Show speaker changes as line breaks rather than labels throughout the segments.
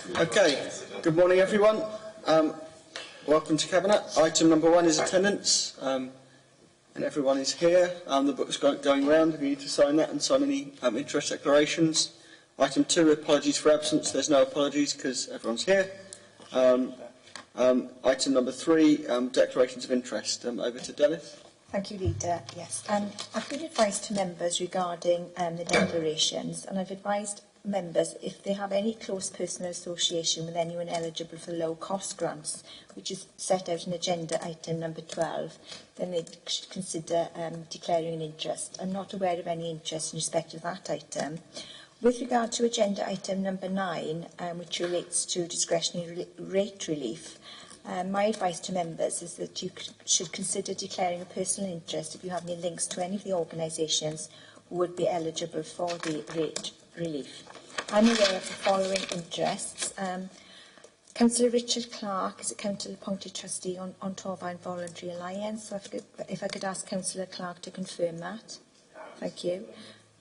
Okay, good morning everyone. Welcome to Cabinet. Item number 1 is attendance, and everyone is here. The book's going round. We need to sign that and sign any interest declarations. Item 2, apologies for absence. There's no apologies because everyone's here. Item number 3, declarations of interest. Over to Delith.
Thank you, Leader. Yes, I've been advised to members regarding the declarations, and I've advised members if they have any close personal association with anyone eligible for low-cost grants, which is set out in agenda item number 12, then they should consider declaring an interest. I'm not aware of any interest in respect of that item. With regard to agenda item number 9, which relates to discretionary rate relief, my advice to members is that you should consider declaring a personal interest if you have any links to any of the organisations who would be eligible for the rate relief. I'm aware of the following interests. Councillor Richard Clark is a council appointed trustee on Torfaen Voluntary Alliance. So if I could ask Councillor Clark to confirm that. Thank you.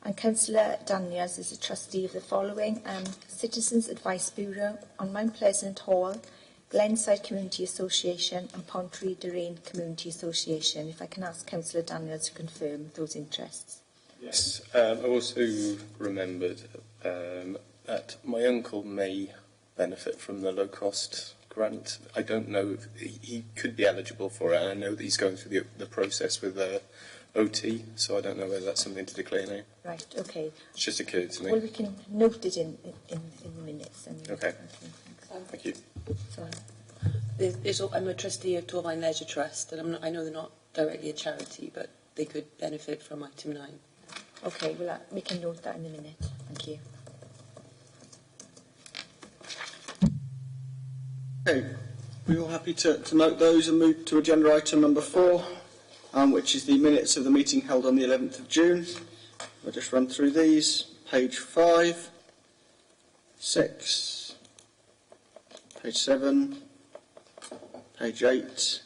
And Councillor Daniels is a trustee of the following: Citizens Advice Bureau on Mount Pleasant Hall, Glenside Community Association and Pontree Derain Community Association. If I can ask Councillor Daniels to confirm those interests.
Yes, I also remembered that my uncle may benefit from the low-cost grant. I don't know if he could be eligible for it, and I know that he's going through the process with OT, so I don't know whether that's something to declare now.
Right, okay.
It's just occurred to me.
Well, we can note it in the minutes.
Okay. Thank you.
Sorry.
I'm a trustee of Torfaen Leisure Trust, and I know they're not directly a charity, but they could benefit from item 9.
Okay, well, we can note that in a minute. Thank you.
Okay, we're all happy to note those and move to agenda item number 4, which is the minutes of the meeting held on the 11th of June. I'll just run through these. Page 5, 6, page 7, page 8,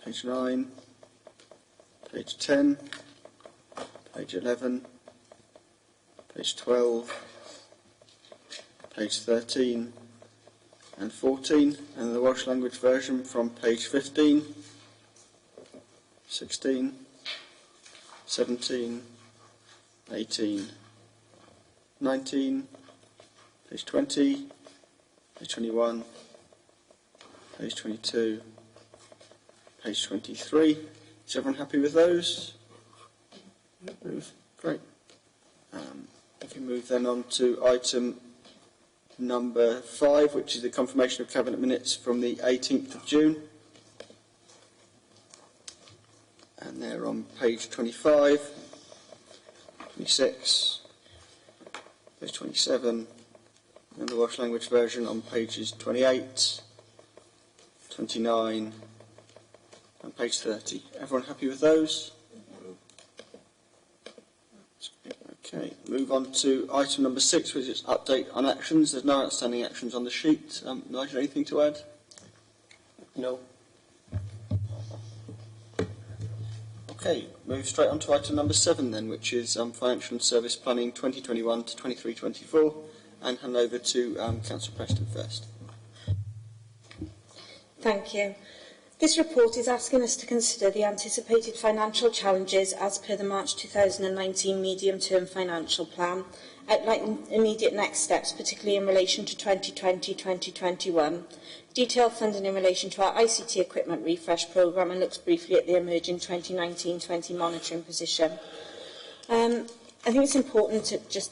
page 9, page 10, page 11, page 12, page 13 and 14, and the Welsh language version from page 15, 16, 17, 18, 19, page 20, page 21, page 22, page 23. Is everyone happy with those? Great. We can move then on to item number 5, which is the confirmation of Cabinet minutes from the 18th of June. And they're on page 25, 26, page 27, and the Welsh language version on pages 28, 29, and page 30. Everyone happy with those? Okay, move on to item number 6, which is update on actions. There's no outstanding actions on the sheet. Nigel, anything to add?
No.
Okay, move straight on to item number 7 then, which is financial and service planning 2021 to 23-24, and hand over to Councillor Preston first.
Thank you. This report is asking us to consider the anticipated financial challenges as per the March 2019 medium-term financial plan, outlining immediate next steps, particularly in relation to 2020-2021, detailed funding in relation to our ICT equipment refresh programme, and looks briefly at the emerging 2019-20 monitoring position. I think it's important to just,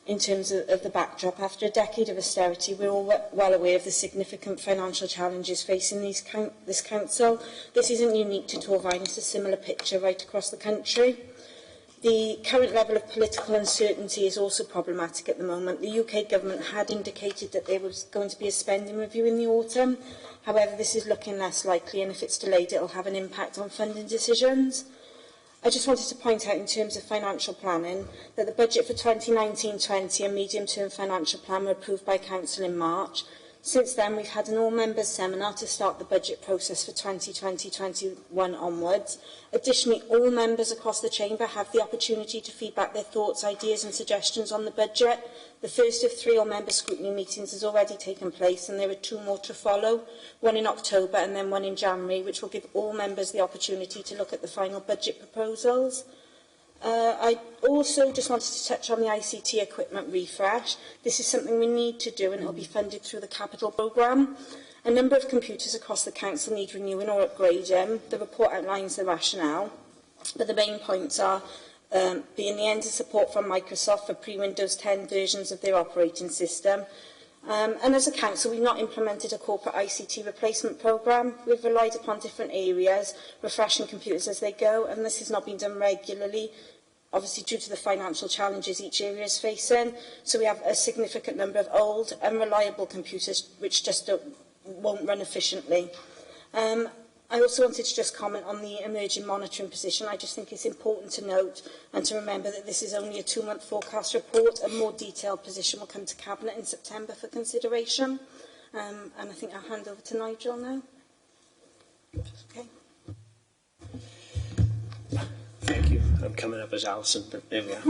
in terms of the backdrop, after a decade of austerity, we're all well aware of the significant financial challenges facing this council. This isn't unique to Torfaen, it's a similar picture right across the country. The current level of political uncertainty is also problematic at the moment. The UK government had indicated that there was going to be a spending review in the autumn. However, this is looking less likely, and if it's delayed, it will have an impact on funding decisions. I just wanted to point out, in terms of financial planning, that the budget for 2019-20 and medium-term financial plan were approved by Council in March. Since then, we've had an all-members seminar to start the budget process for 2020-21 onwards. Additionally, all members across the Chamber have the opportunity to feedback their thoughts, ideas and suggestions on the budget. The first of 3 all-member scrutiny meetings has already taken place, and there are 2 more to follow, one in October and then one in January, which will give all members the opportunity to look at the final budget proposals. I also just wanted to touch on the ICT equipment refresh. This is something we need to do, and it will be funded through the capital programme. A number of computers across the council need renewing or upgrading. The report outlines the rationale, but the main points are being the end of support from Microsoft for pre-Windows 10 versions of their operating system. And as a council, we've not implemented a corporate ICT replacement programme. We've relied upon different areas, refreshing computers as they go, and this has not been done regularly, obviously due to the financial challenges each area is facing. So we have a significant number of old, unreliable computers which just won't run efficiently. I also wanted to just comment on the emerging monitoring position. I just think it's important to note and to remember that this is only a 2-month forecast report. A more detailed position will come to Cabinet in September for consideration. And I think I'll hand over to Nigel now. Okay.
Thank you. I'm coming up as Alison, but there we are.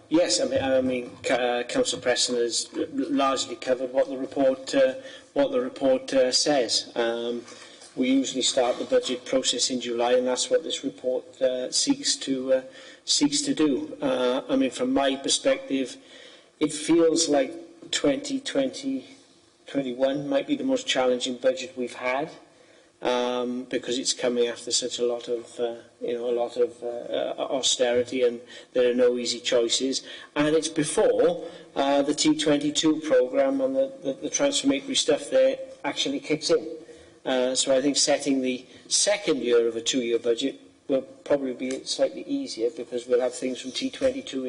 Yes, I mean, Councillor Preston has largely covered what the report says. We usually start the budget process in July, and that's what this report seeks to do. I mean, from my perspective, it feels like 2020-21 might be the most challenging budget we've had. Because it's coming after such a lot of austerity, and there are no easy choices, and it's before the T22 programme and the transformatory stuff there actually kicks in. So I think setting the second year of a 2-year budget will probably be slightly easier because we'll have things from T22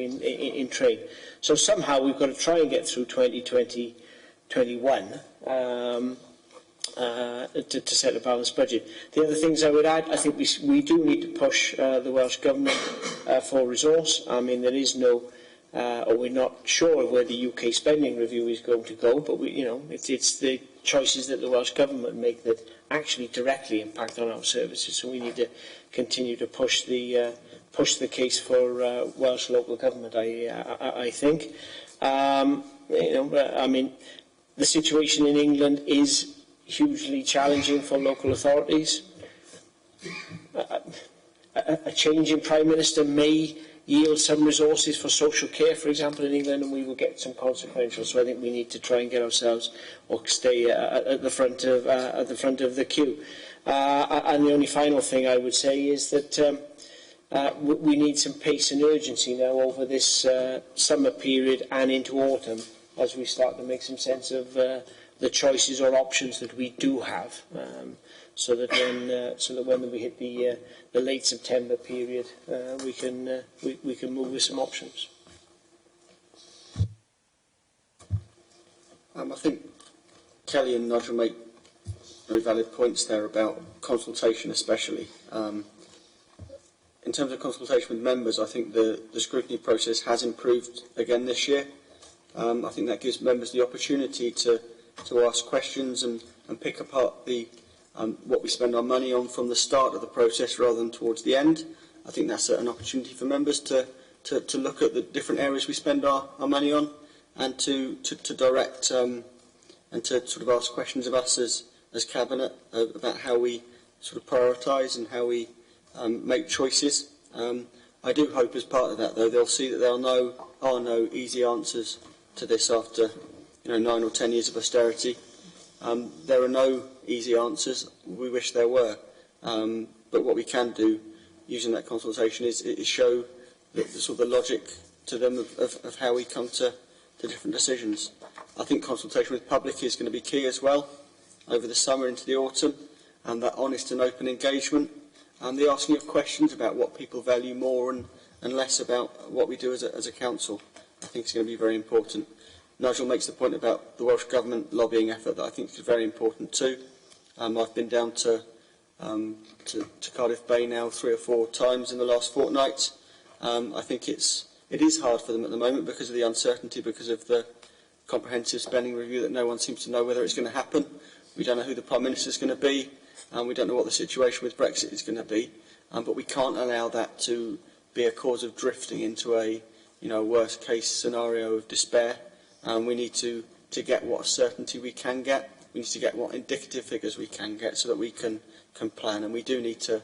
in train. So somehow we've got to try and get through 2020-21. To set a balanced budget. The other things I would add, I think we do need to push the Welsh Government for resource. I mean, there is no, or we're not sure of where the UK spending review is going to go, but it's the choices that the Welsh Government make that actually directly impact on our services. So we need to continue to push the case for Welsh local government. I think. I mean, the situation in England is hugely challenging for local authorities. A change in Prime Minister may yield some resources for social care, for example, in England, and we will get some consequential. So I think we need to try and get ourselves or stay at the front of the queue. And the only final thing I would say is that we need some pace and urgency now over this summer period and into autumn as we start to make some sense of the choices or options that we do have, so that when we hit the late September period, we can move with some options.
I think Kelly and Nigel make very valid points there about consultation, especially. In terms of consultation with members, I think the scrutiny process has improved again this year. I think that gives members the opportunity to ask questions and pick apart what we spend our money on from the start of the process rather than towards the end. I think that's an opportunity for members to look at the different areas we spend our money on and to direct and to sort of ask questions of us as Cabinet about how we sort of prioritise and how we make choices. I do hope as part of that, though, they'll see that there are no easy answers to this after 9 or 10 years of austerity. There are no easy answers. We wish there were. But what we can do, using that consultation, is show the sort of the logic to them of how we come to different decisions. I think consultation with public is going to be key as well over the summer into the autumn, and that honest and open engagement, and the asking of questions about what people value more and less about what we do as a council. I think is going to be very important. Nigel makes the point about the Welsh Government lobbying effort that I think is very important too. I've been down to Cardiff Bay now 3 or 4 times in the last fortnight. I think it is hard for them at the moment because of the uncertainty, because of the comprehensive spending review that no one seems to know whether it's going to happen. We don't know who the Prime Minister is going to be, and we don't know what the situation with Brexit is going to be. But we can't allow that to be a cause of drifting into a worst case scenario of despair. We need to get what certainty we can get. We need to get what indicative figures we can get so that we can plan. And we do need to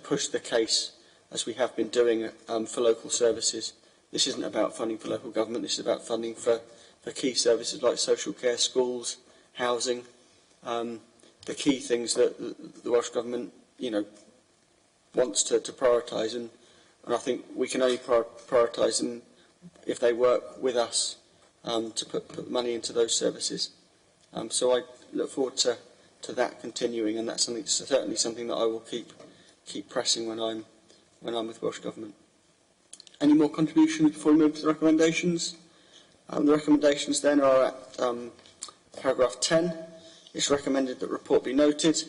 push the case, as we have been doing for local services. This isn't about funding for local government. This is about funding for key services like social care, schools, housing, the key things that the Welsh Government, wants to prioritise. And I think we can only prioritise them if they work with us to put money into those services. So I look forward to that continuing, and that's certainly something that I will keep pressing when I'm with Welsh Government. Any more contributions before we move to the recommendations? The recommendations then are at paragraph 10. It's recommended that report be noted.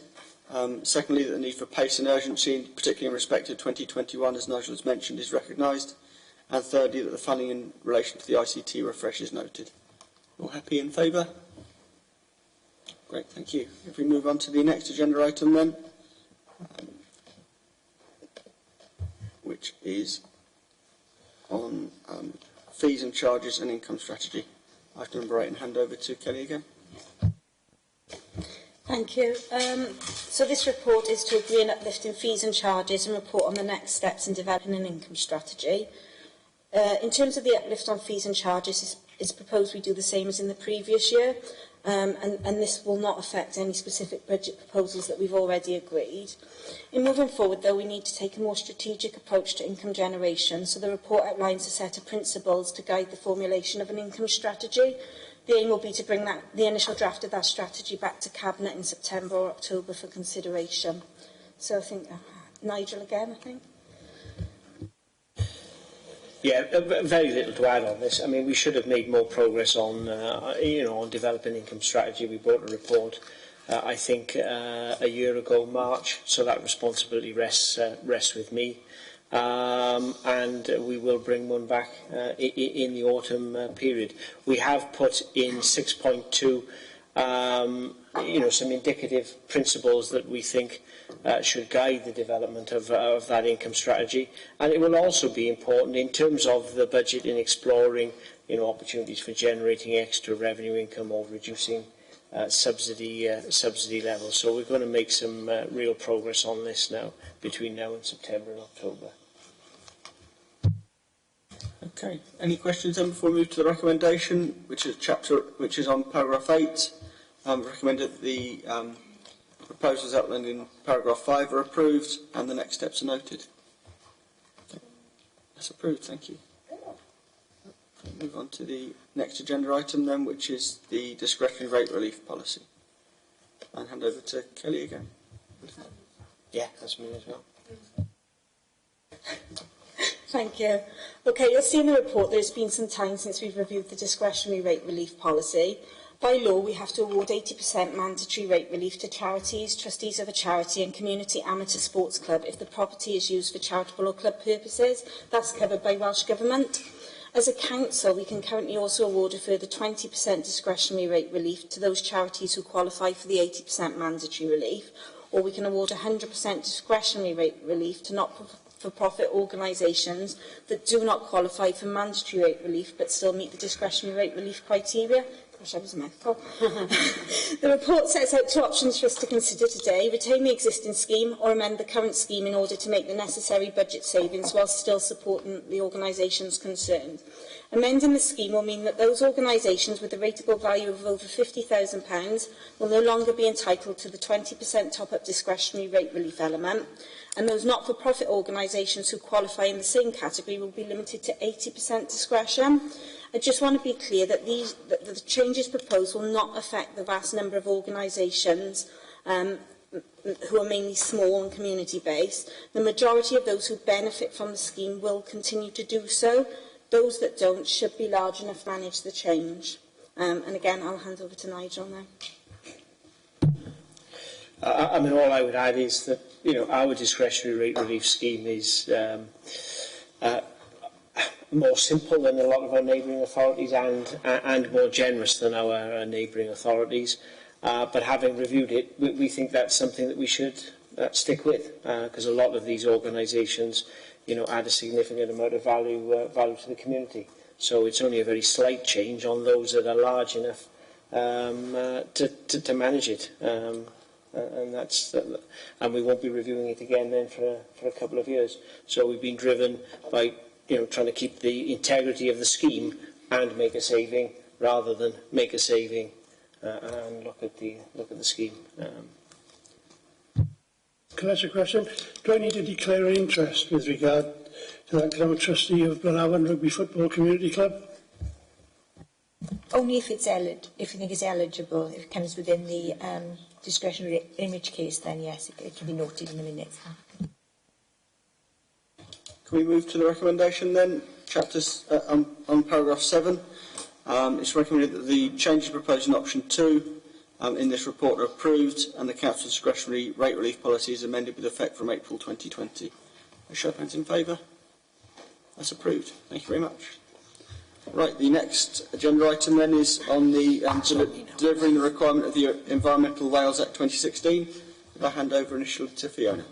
Secondly, that the need for pace and urgency, particularly in respect of 2021, as Nigel has mentioned, is recognised. And thirdly, that the funding in relation to the ICT refresh is noted. All happy, in favour? Great, thank you. If we move on to the next agenda item then, which is on fees and charges and income strategy. Item number 8, and hand over to Kelly again.
Thank you. So this report is to agree an uplift in fees and charges and report on the next steps in developing an income strategy. In terms of the uplift on fees and charges, it's proposed we do the same as in the previous year, and this will not affect any specific budget proposals that we've already agreed. In moving forward, though, we need to take a more strategic approach to income generation, so the report outlines a set of principles to guide the formulation of an income strategy. The aim will be to bring the initial draft of that strategy back to Cabinet in September or October for consideration. So I think, Nigel again, I think.
Yeah, very little to add on this. I mean, we should have made more progress on, on developing income strategy. We brought a report, I think, a year ago, March, so that responsibility rests with me. And we will bring one back in the autumn period. We have put in 6.2, some indicative principles that we think should guide the development of that income strategy. And it will also be important in terms of the budget in exploring, opportunities for generating extra revenue income or reducing subsidy levels. So we're going to make some real progress on this now, between now and September and October.
Okay. Any questions then before we move to the recommendation, which is on paragraph 8. Recommend that the proposals outlined in paragraph 5 are approved and the next steps are noted. Okay. That's approved. Thank you. Move on to the next agenda item then, which is the discretionary rate relief policy. And hand over to Kelly again.
Yeah, that's me as well.
Thank you. Okay, you'll see in the report there's been some time since we've reviewed the discretionary rate relief policy. By law, we have to award 80% mandatory rate relief to charities, trustees of a charity and community amateur sports club if the property is used for charitable or club purposes. That's covered by Welsh Government. As a council, we can currently also award a further 20% discretionary rate relief to those charities who qualify for the 80% mandatory relief, or we can award 100% discretionary rate relief to not-for-profit organisations that do not qualify for mandatory rate relief but still meet the discretionary rate relief criteria. Gosh, that was a mouthful. The report sets out 2 options for us to consider today: retain the existing scheme or amend the current scheme in order to make the necessary budget savings whilst still supporting the organisations concerned. Amending the scheme will mean that those organisations with a rateable value of over £50,000 will no longer be entitled to the 20% top-up discretionary rate relief element, and those not-for-profit organisations who qualify in the same category will be limited to 80% discretion. I just want to be clear that the changes proposed will not affect the vast number of organisations who are mainly small and community-based. The majority of those who benefit from the scheme will continue to do so. Those that don't should be large enough to manage the change. And again, I'll hand over to Nigel now.
I mean, all I would add is that, our discretionary rate relief scheme is more simple than a lot of our neighbouring authorities and more generous than our neighbouring authorities. But having reviewed it, we think that's something that we should stick with, because a lot of these organisations, add a significant amount of value to the community. So it's only a very slight change on those that are large enough to manage it. And we won't be reviewing it again then for a couple of years. So we've been driven by trying to keep the integrity of the scheme and make a saving, rather than make a saving and look at the scheme.
Can I ask a question? Do I need to declare an interest with regard to that, because I'm a trustee of Blaenau Rugby Football Community Club?
Only if if you think it's eligible, if it comes within the discretionary, in which case then yes, it can be noted in the minutes.
Can we move to the recommendation then? Chapters on paragraph 7. It's recommended that the changes proposed in option 2 in this report are approved, and the Council's discretionary rate relief policy is amended with effect from April 2020. A show of hands in favour? That's approved. Thank you very much. Right, the next agenda item then is on the delivering the requirement of the Environmental Wales Act 2016. If I hand over initially to Fiona.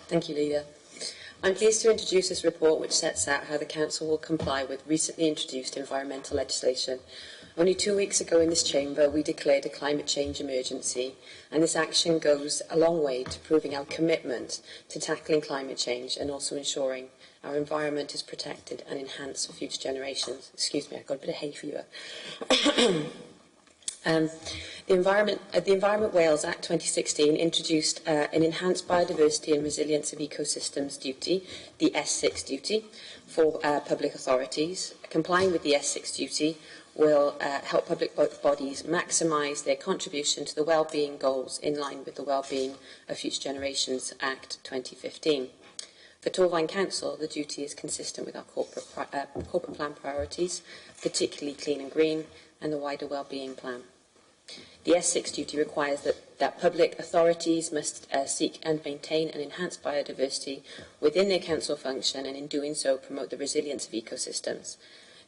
Thank you, Leader. I'm pleased to introduce this report, which sets out how the Council will comply with recently introduced environmental legislation. Only 2 weeks ago in this chamber, we declared a climate change emergency, and this action goes a long way to proving our commitment to tackling climate change and also ensuring our environment is protected and enhanced for future generations. Excuse me, I've got a bit of hay fever. The Environment Wales Act 2016 introduced an Enhanced Biodiversity and Resilience of Ecosystems duty, the S6 duty, for public authorities. Complying with the S6 duty will help public bodies maximise their contribution to the wellbeing goals in line with the Wellbeing of Future Generations Act 2015. For Torfaen Council, the duty is consistent with our corporate plan priorities, particularly clean and green, and the wider wellbeing plan. The S6 duty requires that public authorities must seek and maintain and enhance biodiversity within their council function, and in doing so promote the resilience of ecosystems.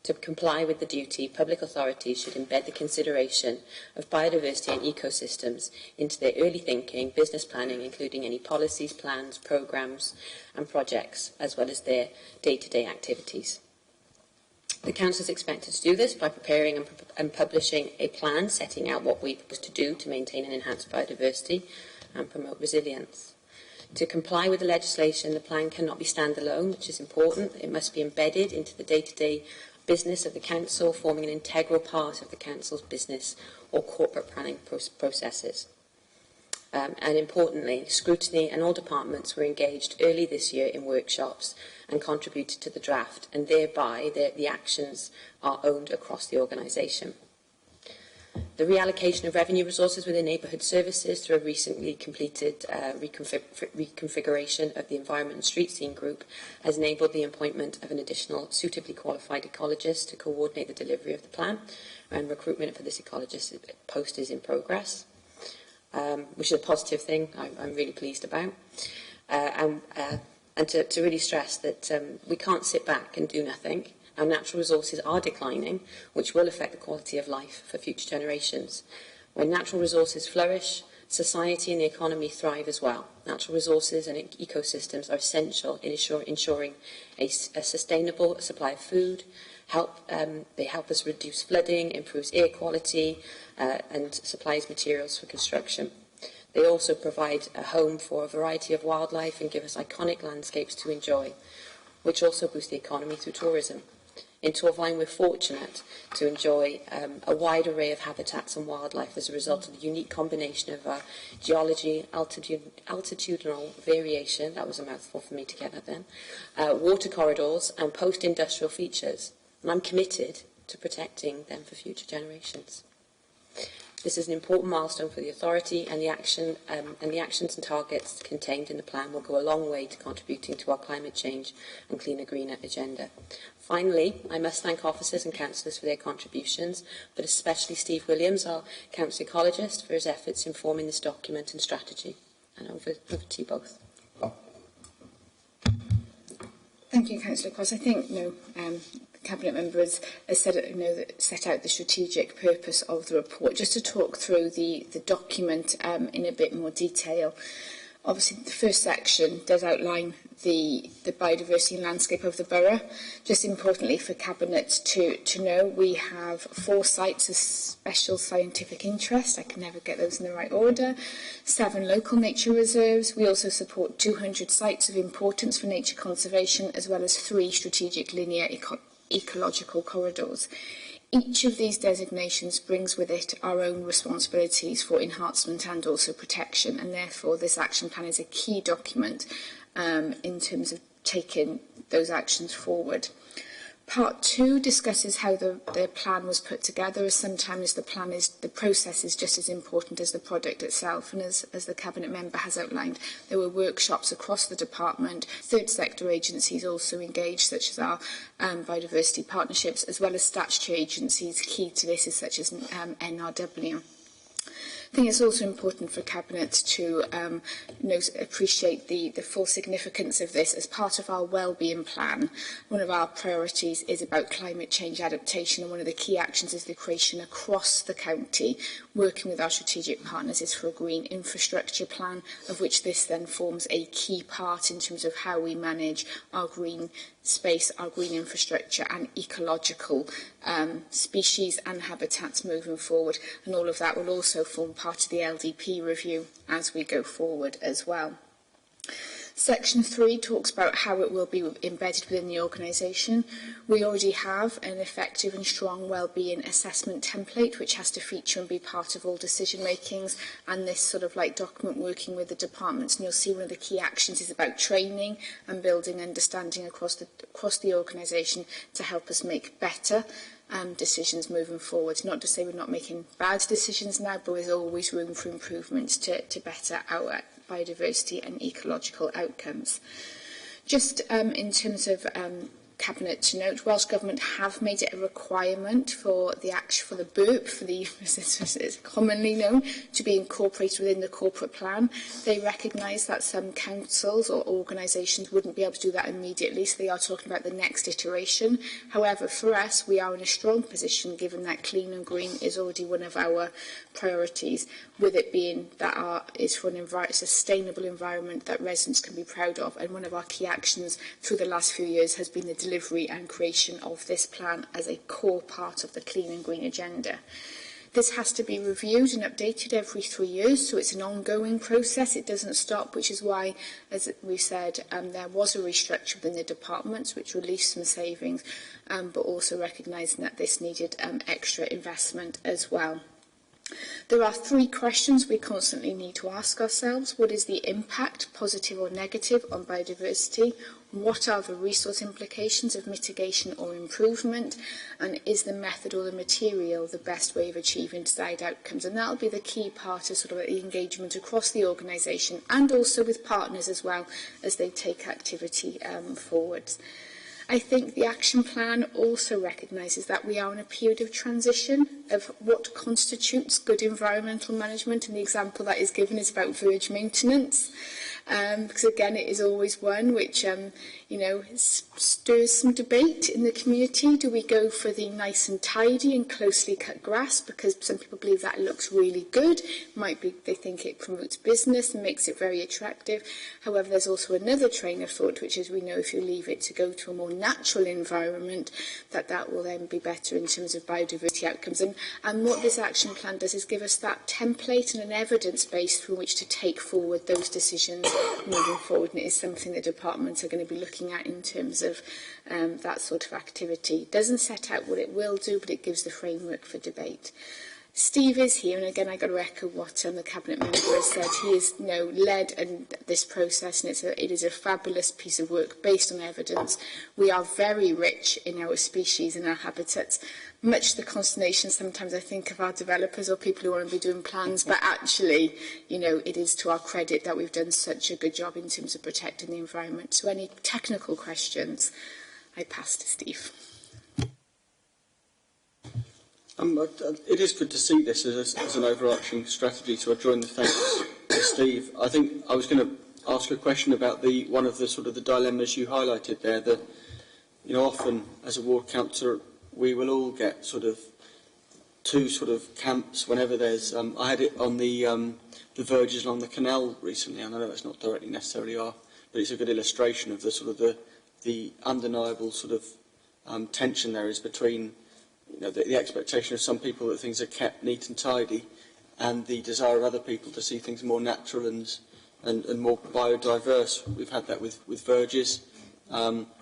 To comply with the duty, public authorities should embed the consideration of biodiversity and ecosystems into their early thinking, business planning, including any policies, plans, programmes and projects, as well as their day-to-day activities. The Council is expected to do this by preparing and publishing a plan setting out what we propose to do to maintain and enhance biodiversity and promote resilience. To comply with the legislation, the plan cannot be standalone, which is important. It must be embedded into the day-to-day business of the Council, forming an integral part of the Council's business or corporate planning processes. And importantly, scrutiny and all departments were engaged early this year in workshops and contributed to the draft, and thereby the actions are owned across the organisation. The reallocation of revenue resources within neighbourhood services through a recently completed reconfiguration of the Environment and Street Scene Group has enabled the appointment of an additional suitably qualified ecologist to coordinate the delivery of the plan, and recruitment for this ecologist post is in progress, which is a positive thing I'm really pleased about. And to really stress that we can't sit back and do nothing. Our natural resources are declining, which will affect the quality of life for future generations. When natural resources flourish, society and the economy thrive as well. Natural resources and ecosystems are essential in ensuring a sustainable supply of food. They help us reduce flooding, improves air quality, and supplies materials for construction. They also provide a home for a variety of wildlife and give us iconic landscapes to enjoy, which also boost the economy through tourism. In Torfaen, we're fortunate to enjoy a wide array of habitats and wildlife as a result of the unique combination of our geology, altitudinal variation, that was a mouthful for me to get that then, water corridors and post-industrial features. And I'm committed to protecting them for future generations. This is an important milestone for the authority, and the actions and targets contained in the plan will go a long way to contributing to our climate change and cleaner, greener agenda. Finally, I must thank officers and councillors for their contributions, but especially Steve Williams, our council ecologist, for his efforts in forming this document and strategy. And over to you both.
Thank you, Councillor Cross. I think the Cabinet members has said that set out the strategic purpose of the report. Just to talk through the document in a bit more detail. Obviously, the first section does outline the biodiversity and landscape of the borough. Just importantly for Cabinet to know, we have 4 sites of special scientific interest. I can never get those in the right order. 7 local nature reserves. We also support 200 sites of importance for nature conservation, as well as 3 strategic linear ecological corridors. Each of these designations brings with it our own responsibilities for enhancement and also protection, and therefore this action plan is a key document in terms of taking those actions forward. Part 2 discusses how the plan was put together, as sometimes the process is just as important as the product itself. And as the Cabinet member has outlined, there were workshops across the department, third sector agencies also engaged, such as our biodiversity partnerships, as well as statutory agencies key to this, such as NRW. I think it's also important for Cabinet to appreciate the full significance of this as part of our wellbeing plan. One of our priorities is about climate change adaptation, and one of the key actions is the creation across the county, working with our strategic partners, is for a green infrastructure plan, of which this then forms a key part in terms of how we manage our green space, our green infrastructure and ecological species and habitats moving forward. And all of that will also form part of the LDP review as we go forward as well. Section 3 talks about how it will be embedded within the organisation. We already have an effective and strong wellbeing assessment template which has to feature and be part of all decision makings, and this sort of like document working with the departments, and you'll see one of the key actions is about training and building understanding across the organisation to help us make better decisions moving forward. Not to say we're not making bad decisions now, but there's always room for improvements to better our biodiversity and ecological outcomes. Just in terms of Cabinet to note, Welsh Government have made it a requirement for the BURP, as it's commonly known, to be incorporated within the corporate plan. They recognise that some councils or organisations wouldn't be able to do that immediately, so they are talking about the next iteration. However, for us, we are in a strong position, given that clean and green is already one of our priorities, with it being that is for a sustainable environment that residents can be proud of. And one of our key actions through the last few years has been the delivery and creation of this plan as a core part of the clean and green agenda. This has to be reviewed and updated every 3 years, so it's an ongoing process. It doesn't stop, which is why, as we said, there was a restructure within the departments which released some savings, but also recognising that this needed extra investment as well. There are 3 questions we constantly need to ask ourselves. What is the impact, positive or negative, on biodiversity? What are the resource implications of mitigation or improvement? And is the method or the material the best way of achieving desired outcomes? And that will be the key part of sort of the engagement across the organisation, and also with partners as well as they take activity forwards. I think the action plan also recognises that we are in a period of transition of what constitutes good environmental management, and the example that is given is about verge maintenance. Because again, it is always one which stirs some debate in the community. Do we go for the nice and tidy and closely cut grass because some people believe that looks really good? Might be they think it promotes business and makes it very attractive. However, there's also another train of thought, which is we know if you leave it to go to a more natural environment, that will then be better in terms of biodiversity outcomes. And what this action plan does is give us that template and an evidence base through which to take forward those decisions moving forward, and it is something the departments are going to be looking at in terms of that sort of activity. It doesn't set out what it will do, but it gives the framework for debate. Steve is here, and again, I've got to echo what the Cabinet member has said. He has led this process, and it is a fabulous piece of work based on evidence. We are very rich in our species and our habitats. Much to the consternation sometimes I think of our developers or people who want to be doing plans, but actually, it is to our credit that we've done such a good job in terms of protecting the environment. So any technical questions, I pass to Steve.
It is good to see this as an overarching strategy, so I join the thanks to Steve. I think I was going to ask a question about one of the sort of the dilemmas you highlighted there. That, you know, often as a ward councillor, we will all get sort of two sort of camps whenever there's. I had it on the verges along the canal recently. I know that's not directly necessarily our, but it's a good illustration of the sort of the undeniable sort of tension there is between, you know, the expectation of some people that things are kept neat and tidy, and the desire of other people to see things more natural and more biodiverse. We've had that with verges.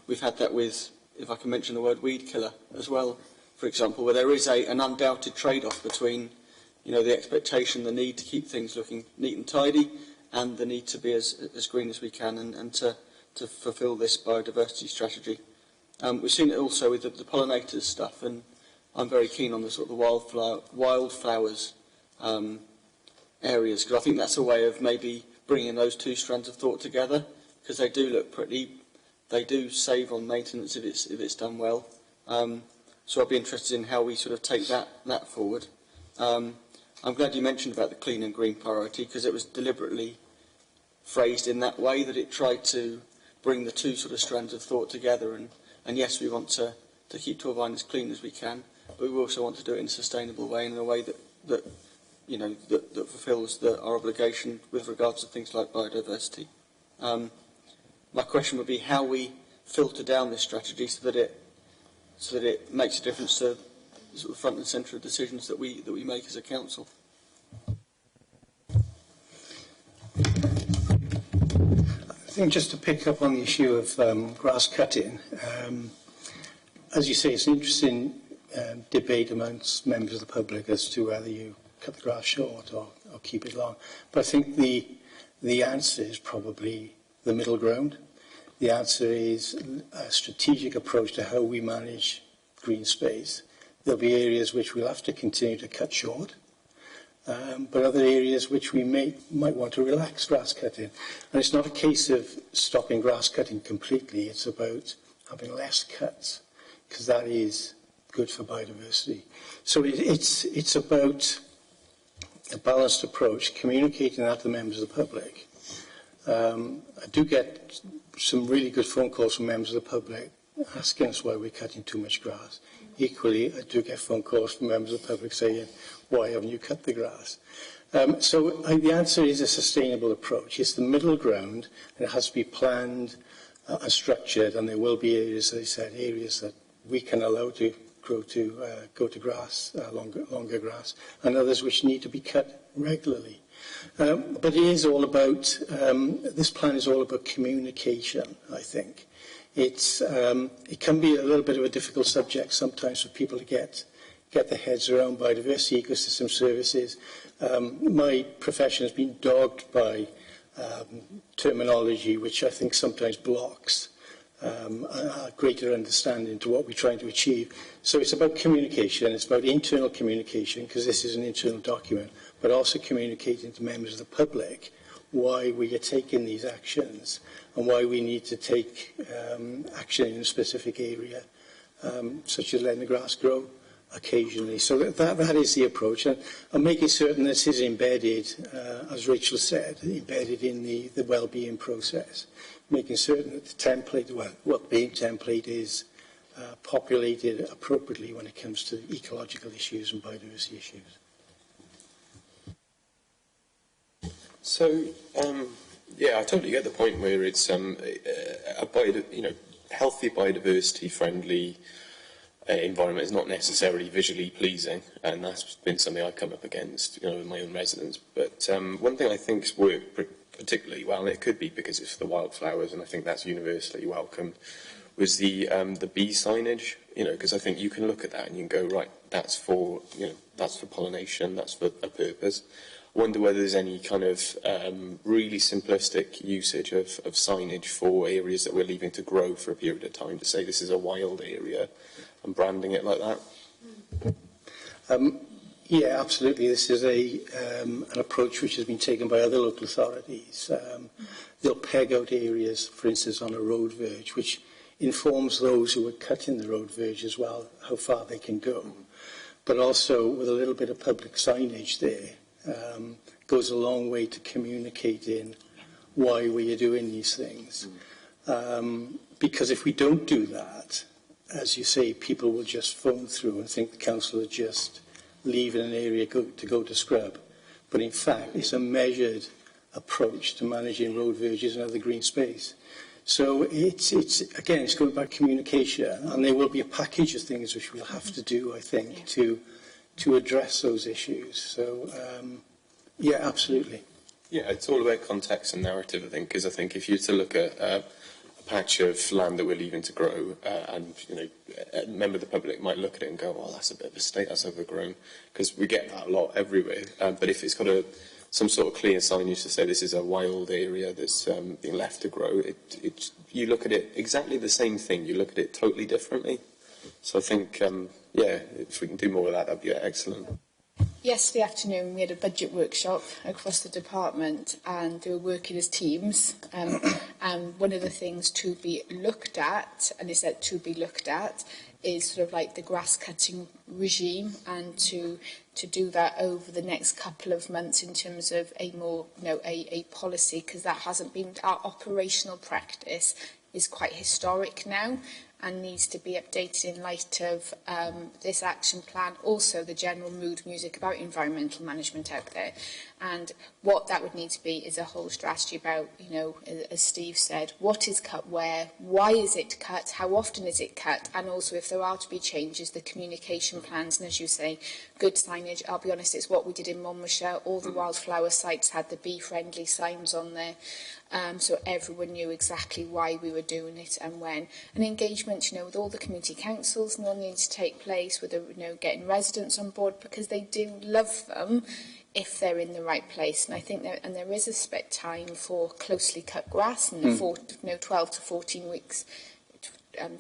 We've had that with, if I can mention the word, weed killer as well, for example, where there is an undoubted trade-off between, you know, the expectation, the need to keep things looking neat and tidy, and the need to be as green as we can and to fulfil this biodiversity strategy. We've seen it also with the pollinators stuff, and I'm very keen on the sort of the wildflowers areas, because I think that's a way of maybe bringing those two strands of thought together, because they do look pretty, they do save on maintenance if it's done well. So I'd be interested in how we sort of take that forward. I'm glad you mentioned about the clean and green priority, because it was deliberately phrased in that way, that it tried to bring the two sort of strands of thought together. And yes, we want to keep Torvine as clean as we can, but we also want to do it in a sustainable way, and in a way that you know, that fulfills our obligation with regards to things like biodiversity. My question would be how we filter down this strategy so that it makes a difference to the sort of front and centre of decisions that we make as a council.
I think just to pick up on the issue of grass cutting, as you say, it's an interesting debate amongst members of the public as to whether you cut the grass short or keep it long. But I think the answer is probably the middle ground. The answer is a strategic approach to how we manage green space. There'll be areas which we'll have to continue to cut short, but other areas which we might want to relax grass cutting. And it's not a case of stopping grass cutting completely, it's about having less cuts, because that is good for biodiversity. So it's about a balanced approach, communicating that to the members of the public. I do get some really good phone calls from members of the public asking us why we're cutting too much grass. Equally, I do get phone calls from members of the public saying, why haven't you cut the grass? So the answer is a sustainable approach. It's the middle ground, and it has to be planned and structured, and there will be areas, as I said, areas that we can allow to go to grass, longer grass, and others which need to be cut regularly. But it is all about, this plan is all about communication, I think. It can be a little bit of a difficult subject sometimes for people to get their heads around biodiversity ecosystem services. My profession has been dogged by terminology which I think sometimes blocks a greater understanding to what we're trying to achieve. So it's about communication, it's about internal communication, because this is an internal document, but also communicating to members of the public why we are taking these actions and why we need to take action in a specific area, such as letting the grass grow occasionally. So that is the approach, and making certain this is embedded, as Rachel said, embedded in the well-being process, making certain that the template, well-being template is populated appropriately when it comes to ecological issues and biodiversity issues.
So, yeah, I totally get the point where it's healthy, biodiversity-friendly environment is not necessarily visually pleasing, and that's been something I've come up against, you know, with my own residents. But one thing I think's worked particularly well, and it could be because it's the wildflowers, and I think that's universally welcomed, was the bee signage. You know, because I think you can look at that and you can go, right, that's for pollination, that's for a purpose. I wonder whether there's any kind of really simplistic usage of signage for areas that we're leaving to grow for a period of time, to say this is a wild area and branding it like that.
Yeah, absolutely. This is an approach which has been taken by other local authorities. They'll peg out areas, for instance, on a road verge, which informs those who are cutting the road verge as well how far they can go. But also, with a little bit of public signage there, goes a long way to communicating why we are doing these things. Because if we don't do that, as you say, people will just phone through and think the council are just leaving an area to go to scrub. But in fact, it's a measured approach to managing road verges and other green space. So it's again, it's going back to communication, and there will be a package of things which we'll have to do, I think, to address those issues. So, yeah, absolutely.
Yeah, it's all about context and narrative, I think, because I think if you were to look at a patch of land that we're leaving to grow, and a member of the public might look at it and go, "Well, that's a bit of a state, that's overgrown," because we get that a lot everywhere. But if it's got some sort of clear signage to say this is a wild area that's being left to grow, you look at it exactly the same thing. You look at it totally differently. So I think, yeah, if we can do more of that, that'd be excellent.
Yesterday afternoon we had a budget workshop across the department, and they were working as teams, and one of the things to be looked at, and it said to be looked at, is sort of like the grass cutting regime, and to do that over the next couple of months in terms of a more a policy, because that hasn't been our operational practice is quite historic now and needs to be updated in light of this action plan, also the general mood music about environmental management out there. And what that would need to be is a whole strategy about, as Steve said, what is cut where, why is it cut, how often is it cut, and also if there are to be changes, the communication plans, and as you say, good signage. I'll be honest, it's what we did in Monmouthshire. All the wildflower sites had the bee-friendly signs on there. So everyone knew exactly why we were doing it and when. And engagement, with all the community councils, all needs to take place with, getting residents on board, because they do love them if they're in the right place. And I think there is a split time for closely cut grass, and 12 to 14 weeks.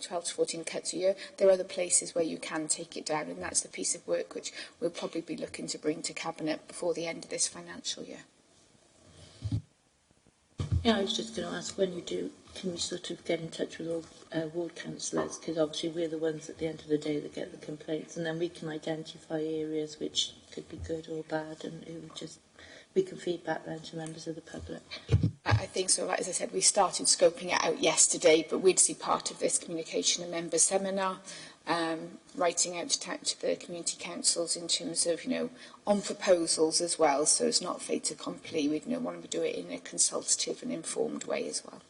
12 to 14 cuts a year. There are other places where you can take it down, and that's the piece of work which we'll probably be looking to bring to Cabinet before the end of this financial year.
Yeah, I was just going to ask, when you do, can you sort of get in touch with all ward councillors? Because obviously we're the ones at the end of the day that get the complaints, and then we can identify areas which could be good or bad, and we can feed back then to members of the public.
I think so. Like, as I said, we started scoping it out yesterday, but we'd see part of this communication and member seminar, writing out to the community councils in terms of, on proposals as well. So it's not fait accompli. We'd want to do it in a consultative and informed way as well.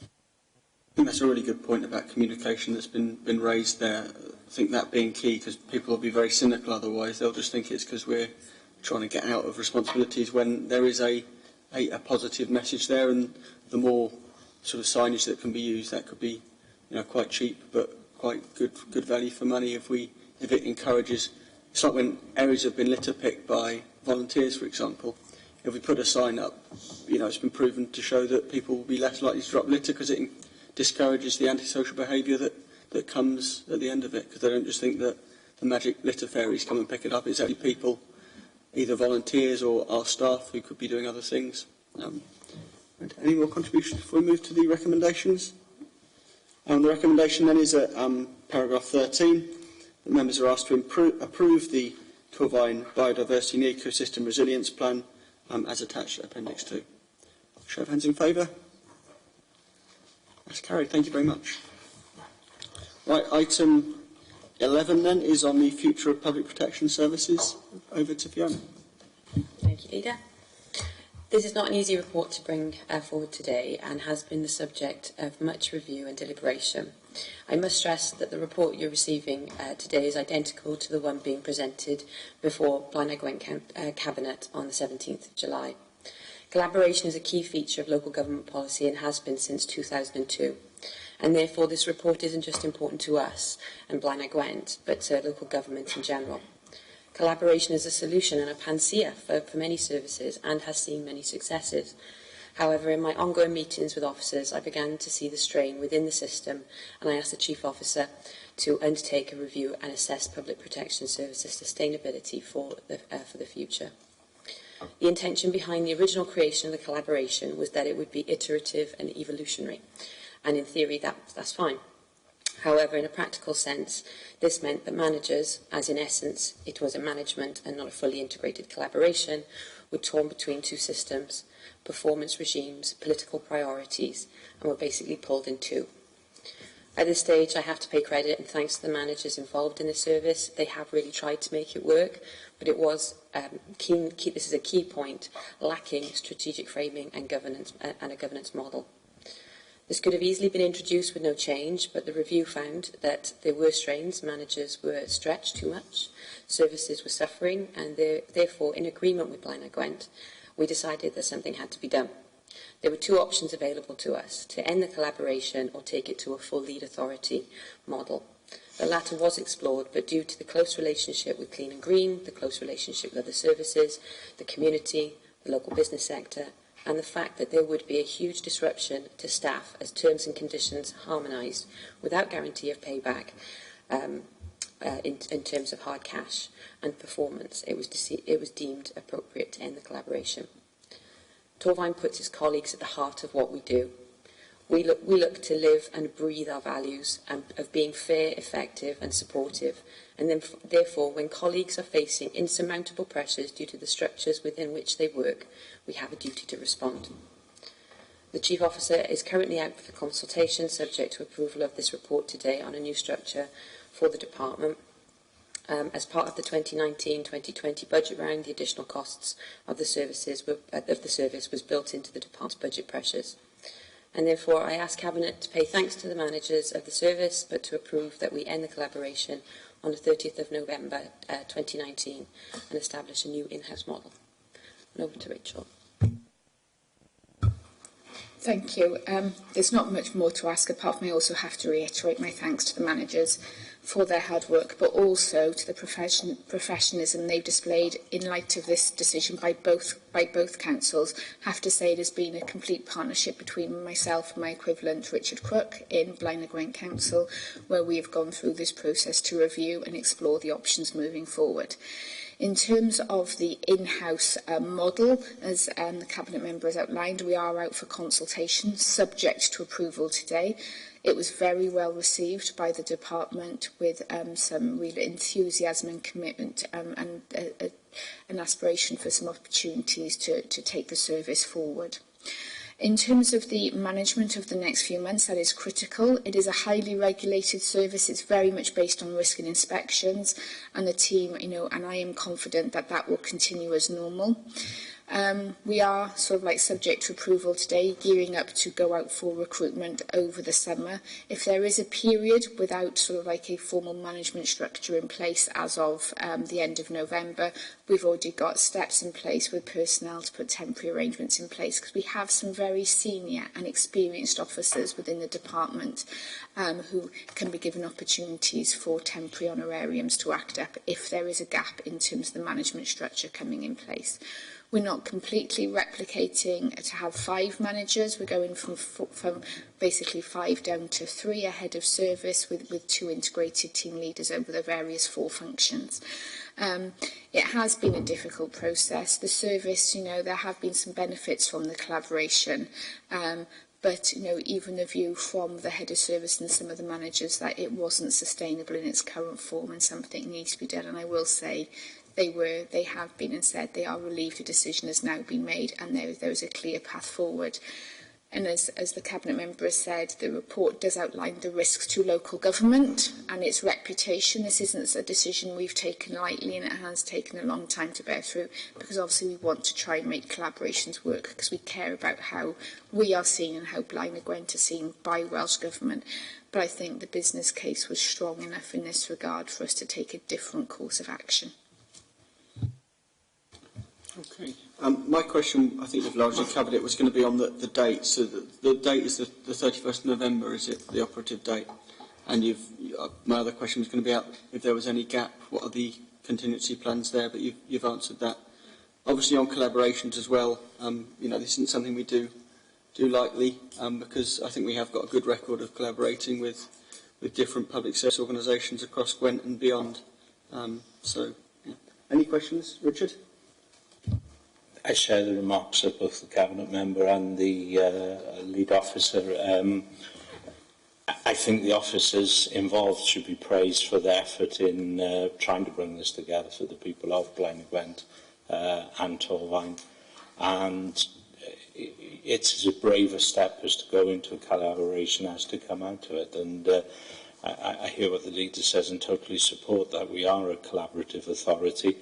I think that's a really good point about communication that's been raised there. I think that being key, because people will be very cynical otherwise. They'll just think it's because we're trying to get out of responsibilities, when there is a positive message there, and the more sort of signage that can be used, that could be quite cheap but quite good value for money if it encourages. It's like when areas have been litter picked by volunteers, for example. If we put a sign up, it's been proven to show that people will be less likely to drop litter, because it discourages the antisocial behaviour that comes at the end of it, because they don't just think that the magic litter fairies come and pick it up. It's actually people, either volunteers or our staff, who could be doing other things. Any more contributions before we move to the recommendations? The recommendation then is at paragraph 13. The members are asked to approve the Torvine Biodiversity and Ecosystem Resilience Plan as attached at Appendix 2. Show of hands in favour? That's carried. Thank you very much. Right, item 11 then is on the future of public protection services. Over to Fiona.
Thank you, Leader. This is not an easy report to bring forward today, and has been the subject of much review and deliberation. I must stress that the report you're receiving today is identical to the one being presented before Blaenau Gwent Cabinet on the 17th of July. Collaboration is a key feature of local government policy and has been since 2002. And therefore this report isn't just important to us and Blaenau Gwent, but to local government in general. Collaboration is a solution and a panacea for many services, and has seen many successes. However, in my ongoing meetings with officers, I began to see the strain within the system, and I asked the Chief Officer to undertake a review and assess public protection services sustainability for the future. The intention behind the original creation of the collaboration was that it would be iterative and evolutionary, and in theory that's fine. However, in a practical sense, this meant that managers, as in essence it was a management and not a fully integrated collaboration, were torn between two systems, performance regimes, political priorities, and were basically pulled in two. At this stage, I have to pay credit and thanks to the managers involved in the service. They have really tried to make it work, but it was, this is a key point, lacking strategic framing and governance and a governance model. This could have easily been introduced with no change, but the review found that there were strains, managers were stretched too much, services were suffering, and therefore, in agreement with Blaenau Gwent, we decided that something had to be done. There were two options available to us, to end the collaboration or take it to a full lead authority model. The latter was explored, but due to the close relationship with Clean and Green, the close relationship with other services, the community, the local business sector, and the fact that there would be a huge disruption to staff as terms and conditions harmonised without guarantee of payback in terms of hard cash and performance, it was deemed appropriate to end the collaboration. Torvine puts its colleagues at the heart of what we do. We look to live and breathe our values of being fair, effective and supportive, and then, therefore, when colleagues are facing insurmountable pressures due to the structures within which they work, we have a duty to respond. The Chief Officer is currently out for consultation, subject to approval of this report today, on a new structure for the department. As part of the 2019-2020 budget round, the additional costs of the service was built into the department's budget pressures. And therefore, I ask Cabinet to pay thanks to the managers of the service, but to approve that we end the collaboration on the 30th of November 2019 and establish a new in-house model. And over to Rachel.
Thank you. There's not much more to ask apart from I also have to reiterate my thanks to the managers for their hard work, but also to the professionalism they've displayed in light of this decision by both councils. I have to say it has been a complete partnership between myself and my equivalent Richard Crook in Blaenau Gwent Council, where we have gone through this process to review and explore the options moving forward. In terms of the in-house model, as the Cabinet member has outlined, we are out for consultation, subject to approval today. It was very well received by the department with some real enthusiasm and commitment and an aspiration for some opportunities to take the service forward. In terms of the management of the next few months, that is critical. It is a highly regulated service. It's very much based on risk and inspections, and the team, and I am confident that that will continue as normal. We are subject to approval today, gearing up to go out for recruitment over the summer. If there is a period without a formal management structure in place as of the end of November, we've already got steps in place with personnel to put temporary arrangements in place, because we have some very senior and experienced officers within the department who can be given opportunities for temporary honorariums to act up if there is a gap in terms of the management structure coming in place. We're not completely replicating to have 5 managers. We're going from basically 5 down to 3, a head of service with 2 integrated team leaders over the various 4 functions. It has been a difficult process. The service, there have been some benefits from the collaboration. But, even the view from the head of service and some of the managers that it wasn't sustainable in its current form and something needs to be done. And I will say they have been and said they are relieved a decision has now been made and there is a clear path forward. And as the Cabinet member has said, the report does outline the risks to local government and its reputation. This isn't a decision we've taken lightly, and it has taken a long time to bear through, because obviously we want to try and make collaborations work, because we care about how we are seen and how Blaenau Gwent are seen by Welsh Government. But I think the business case was strong enough in this regard for us to take a different course of action.
Okay. My question, I think you've largely covered it, was going to be on the date. So the date is the 31st of November, is it, the operative date? And my other question was going to be out if there was any gap, what are the contingency plans there? But you've answered that. Obviously on collaborations as well, this isn't something we do lightly, because I think we have got a good record of collaborating with different public service organisations across Gwent and beyond. Any questions, Richard?
I share the remarks of both the Cabinet member and the lead officer. I think the officers involved should be praised for their effort in trying to bring this together for the people of Blaenau Gwent. and Torfaen. And it's as brave a step as to go into a collaboration as to come out of it. And I hear what the leader says and totally support that. We are a collaborative authority,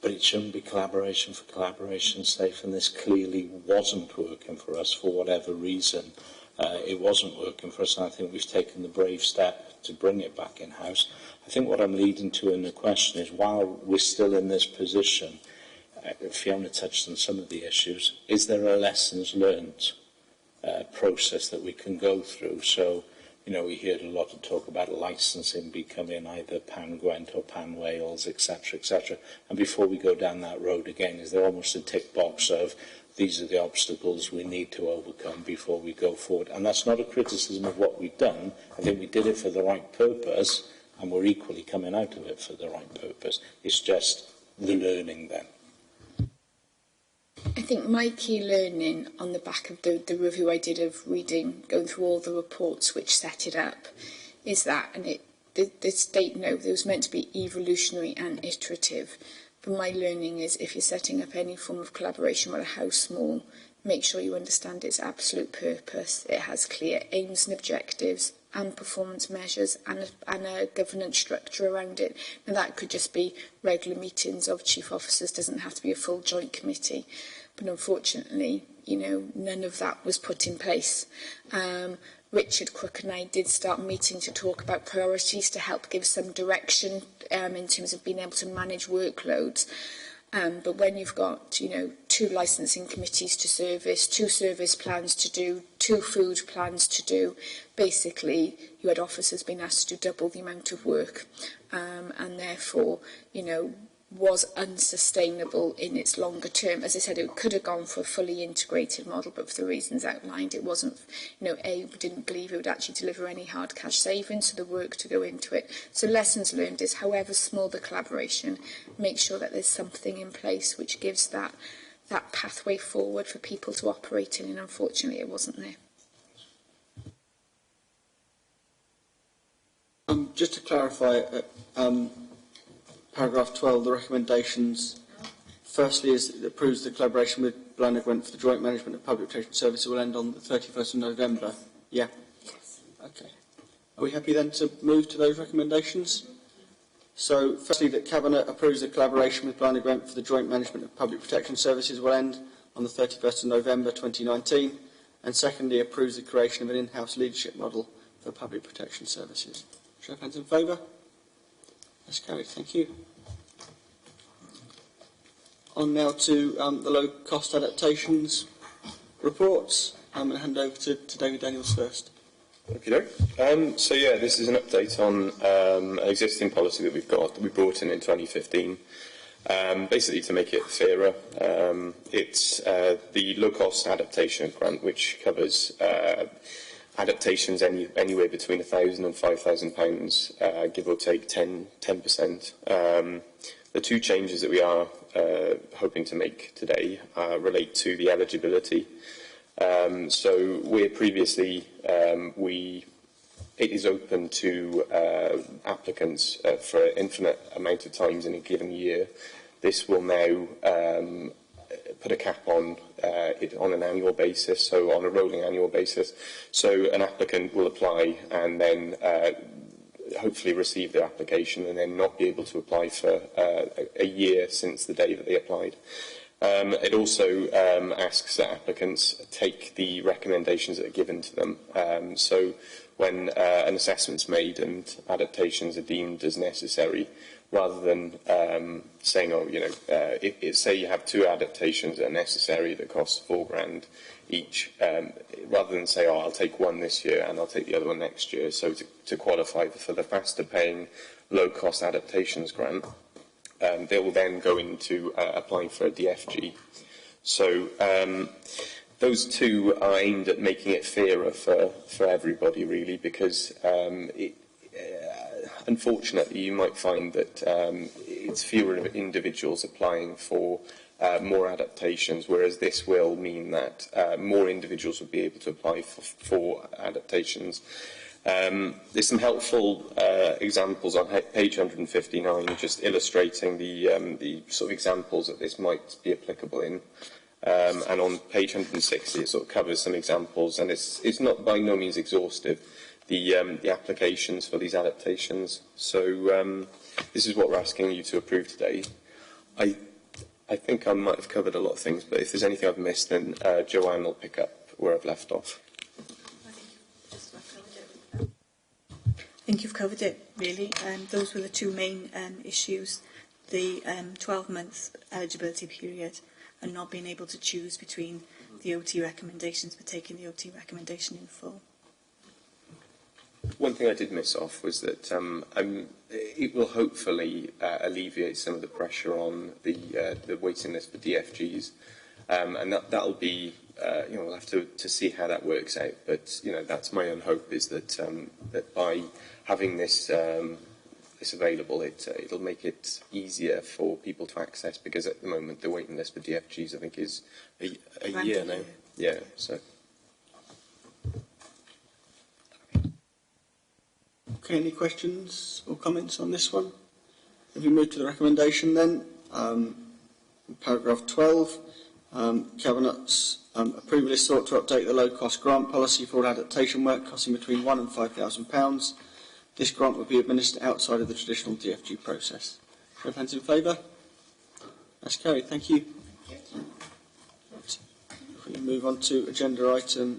but it shouldn't be collaboration for collaboration's sake, and this clearly wasn't working for us for whatever reason. It wasn't working for us, and I think we've taken the brave step to bring it back in-house. I think what I'm leading to in the question is, while we're still in this position, Fiona touched on some of the issues, is there a lessons learned process that we can go through? So, you know, we heard a lot of talk about licensing becoming either Pan Gwent or Pan Wales, etc., etc. And before we go down that road again, is there almost a tick box of these are the obstacles we need to overcome before we go forward? And that's not a criticism of what we've done. I think we did it for the right purpose, and we're equally coming out of it for the right purpose. It's just the learning then.
I think my key learning on the back of the review I did of reading, going through all the reports which set it up, is that, and the state note, it was meant to be evolutionary and iterative. But my learning is, if you're setting up any form of collaboration, no matter how small, make sure you understand its absolute purpose. It has clear aims and objectives and performance measures and a governance structure around it. Now, that could just be regular meetings of chief officers, doesn't have to be a full joint committee. But unfortunately, you know, none of that was put in place. Richard Crook and I did start meeting to talk about priorities to help give some direction in terms of being able to manage workloads. But when you've got, you know, 2 licensing committees to service, 2 service plans to do, 2 food plans to do, basically you had officers being asked to do double the amount of work, and therefore, you know, was unsustainable in its longer term. As I said, it could have gone for a fully integrated model, but for the reasons outlined, it wasn't, you know, we didn't believe it would actually deliver any hard cash savings, so the work to go into it. So lessons learned is, however small the collaboration, make sure that there's something in place which gives that pathway forward for people to operate in, and unfortunately it wasn't there.
Just to clarify, paragraph 12, the recommendations, firstly, is it approves the collaboration with Blaenau Gwent for the joint management of public protection services will end on the 31st of November. Yeah? Yes. Okay. Are we happy then to move to those recommendations? So, firstly, that Cabinet approves the collaboration with Blaenau Gwent for the joint management of public protection services will end on the 31st of November 2019. And secondly, approves the creation of an in-house leadership model for public protection services. Show of hands in favour? That's carried. Thank you. On now to the low-cost adaptations reports. I'm going to hand over to David Daniels first.
So yeah, this is an update on an existing policy that we've got that we brought in 2015. Basically, to make it fairer, it's the low-cost adaptation grant, which covers adaptations anywhere between £1,000 and £5,000, give or take 10%. The 2 changes that we are hoping to make today relate to the eligibility. So where previously it is open to applicants for an infinite amount of times in a given year, this will now put a cap on it on an annual basis, so on a rolling annual basis. So an applicant will apply and then hopefully receive their application and then not be able to apply for a year since the day that they applied. It also asks that applicants take the recommendations that are given to them. So when an assessment's made and adaptations are deemed as necessary, rather than saying, oh, you know, say you have 2 adaptations that are necessary that cost £4,000 each, rather than say, oh, I'll take one this year and I'll take the other one next year. So to qualify for the faster paying low-cost adaptations grant, they will then go into applying for a DFG. So those 2 are aimed at making it fairer for everybody, really, because unfortunately you might find that it's fewer individuals applying for more adaptations, whereas this will mean that more individuals will be able to apply for adaptations. There's some helpful examples on page 159, just illustrating the sort of examples that this might be applicable in. And on page 160, it sort of covers some examples, and it's not by no means exhaustive, the applications for these adaptations. So this is what we're asking you to approve today. I think I might have covered a lot of things, but if there's anything I've missed, then Joanne will pick up where I've left off.
I think you've covered it, really. Those were the two main issues, the 12-month eligibility period and not being able to choose between the OT recommendations, but taking the OT recommendation in full.
One thing I did miss off was that it will hopefully alleviate some of the pressure on the waiting list for DFGs, and that'll be we'll have to see how that works out. But that's my own hope, is that that by having this available, it'll make it easier for people to access, because at the moment the waiting list for DFGs I think is a year now. Yeah, so.
Okay, any questions or comments on this one? If we move to the recommendation then, paragraph 12, Cabinet's approval is sought to update the low-cost grant policy for all adaptation work costing between £1,000 and £5,000. This grant will be administered outside of the traditional DFG process. Show of hands in favour? That's carried. Thank you. If we move on to agenda item